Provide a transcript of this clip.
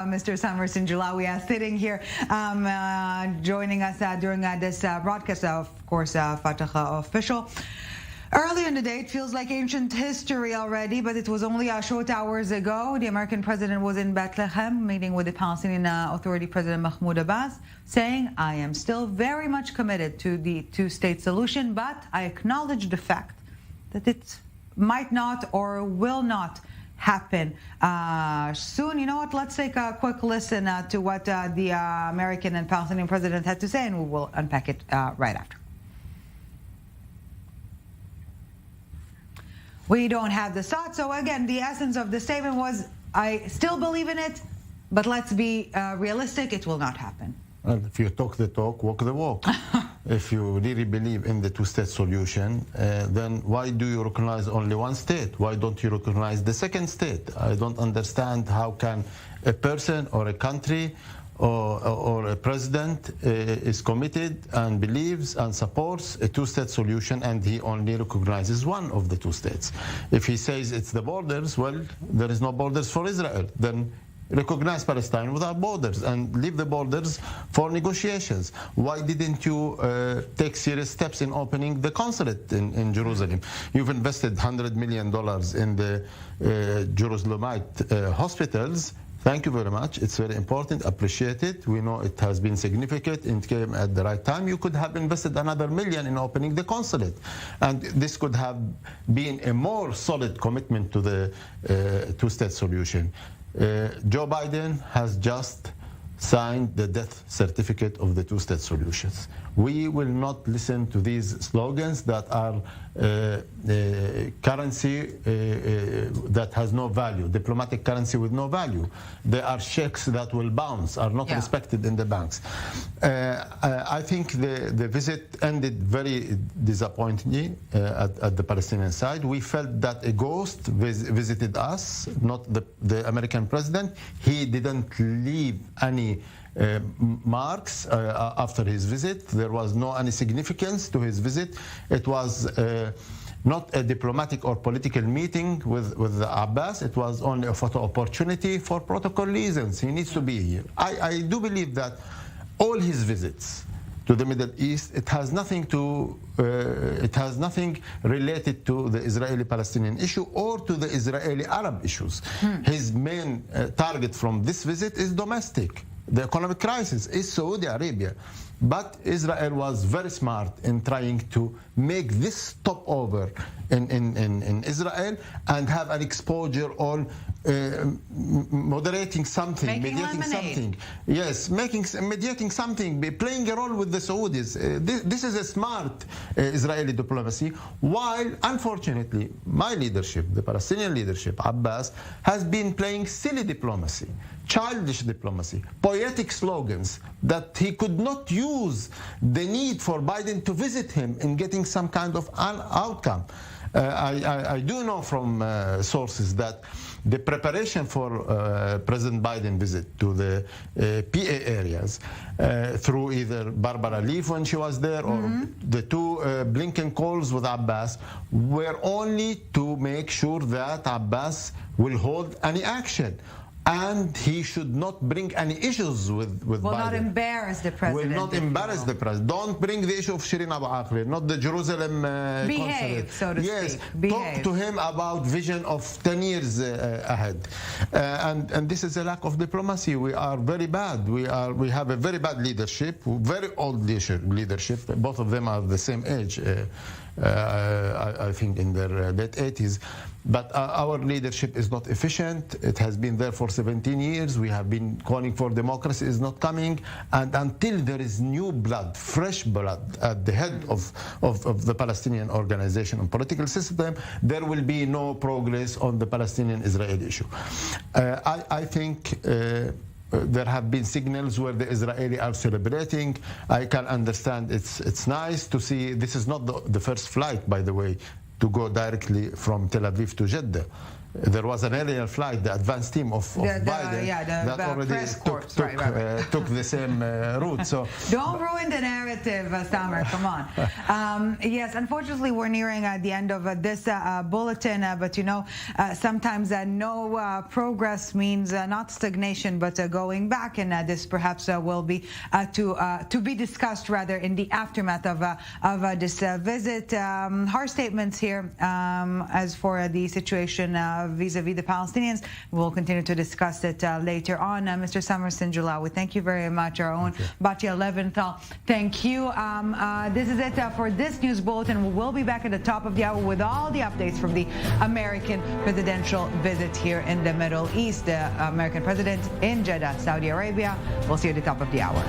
Mr. Sinijlawi sitting here, joining us during this broadcast, of course, Fatah official. Earlier in the day, it feels like ancient history already, but it was only short hours ago. The American president was in Bethlehem, meeting with the Palestinian Authority President Mahmoud Abbas, saying, I am still very much committed to the two-state solution, but I acknowledge the fact that it might not or will not happen soon. You know what? Let's take a quick listen to what the American and Palestinian president had to say, and we will unpack it right after. We don't have the thought. So again, the essence of the statement was, I still believe in it, but let's be realistic, it will not happen. Well, if you talk the talk, walk the walk. If you really believe in the two-state solution, then why do you recognize only one state? Why don't you recognize the second state? I don't understand how can a person or a country or a president is committed and believes and supports a two-state solution and he only recognizes one of the two states. If he says it's the borders, well, there is no borders for Israel. Then recognize Palestine without borders and leave the borders for negotiations. Why didn't you take serious steps in opening the consulate in Jerusalem? You've invested $100 million in the Jerusalemite hospitals. Thank you very much. It's very important. Appreciate it. We know it has been significant. It came at the right time. You could have invested another $1 million in opening the consulate. And this could have been a more solid commitment to the two-state solution. Joe Biden has just signed the death certificate of the two-state solutions. We will not listen to these slogans that are currency that has no value, diplomatic currency with no value. They are checks that will bounce, are not respected in the banks. I think the visit ended very disappointingly at the Palestinian side. We felt that a ghost visited us, not the American president. He didn't leave any marks after his visit. There was no any significance to his visit. It was not a diplomatic or political meeting with Abbas. It was only a photo opportunity for protocol reasons. He needs to be here. I do believe that all his visits to the Middle East, it has nothing related to the Israeli-Palestinian issue or to the Israeli-Arab issues. His main target from this visit is domestic. The economic crisis is Saudi Arabia. But Israel was very smart in trying to make this stopover in Israel and have an exposure on moderating something, mediating something. Yes, mediating something, playing a role with the Saudis. This is a smart Israeli diplomacy, while unfortunately my leadership, the Palestinian leadership, Abbas, has been playing silly diplomacy, childish diplomacy, poetic slogans that he could not use the need for Biden to visit him in getting some kind of an outcome. I do know from sources that the preparation for President Biden's visit to the PA areas through either Barbara Leaf when she was there or the two Blinken calls with Abbas were only to make sure that Abbas will hold any action. And he should not bring any issues with Biden. Will not embarrass the president. Will not embarrass the president. Don't bring the issue of Shirin Abu Akleh, not the Jerusalem Behave, consulate. so to yes, speak. Behave. Talk to him about vision of 10 years ahead. And this is a lack of diplomacy. We are very bad. We have a very bad leadership, very old leadership. Both of them are the same age. I think in their late 80s. But our leadership is not efficient. It has been there for 17 years. We have been calling for democracy, is not coming. And until there is new blood, fresh blood at the head of the Palestinian organization and political system, there will be no progress on the Palestinian-Israeli issue. I think there have been signals where the Israelis are celebrating. I can understand it's nice to see. This is not the first flight, by the way, to go directly from Tel Aviv to Jeddah. there was an earlier flight, the advanced team of Biden that already press corps, took the same route. So don't ruin the narrative, Samer. Come on. Yes, unfortunately, we're nearing the end of this bulletin, but sometimes no progress means not stagnation, but going back, and this perhaps will be to be discussed rather in the aftermath of this visit. Harsh statements here as for the situation vis-a-vis the Palestinians. We'll continue to discuss it later on. Mr. Sinijlawi, thank you very much. Our own Batya Leventhal, thank you. This is it for this news bulletin. We will be back at the top of the hour with all the updates from the American presidential visit here in the Middle East. The American president in Jeddah, Saudi Arabia. We'll see you at the top of the hour.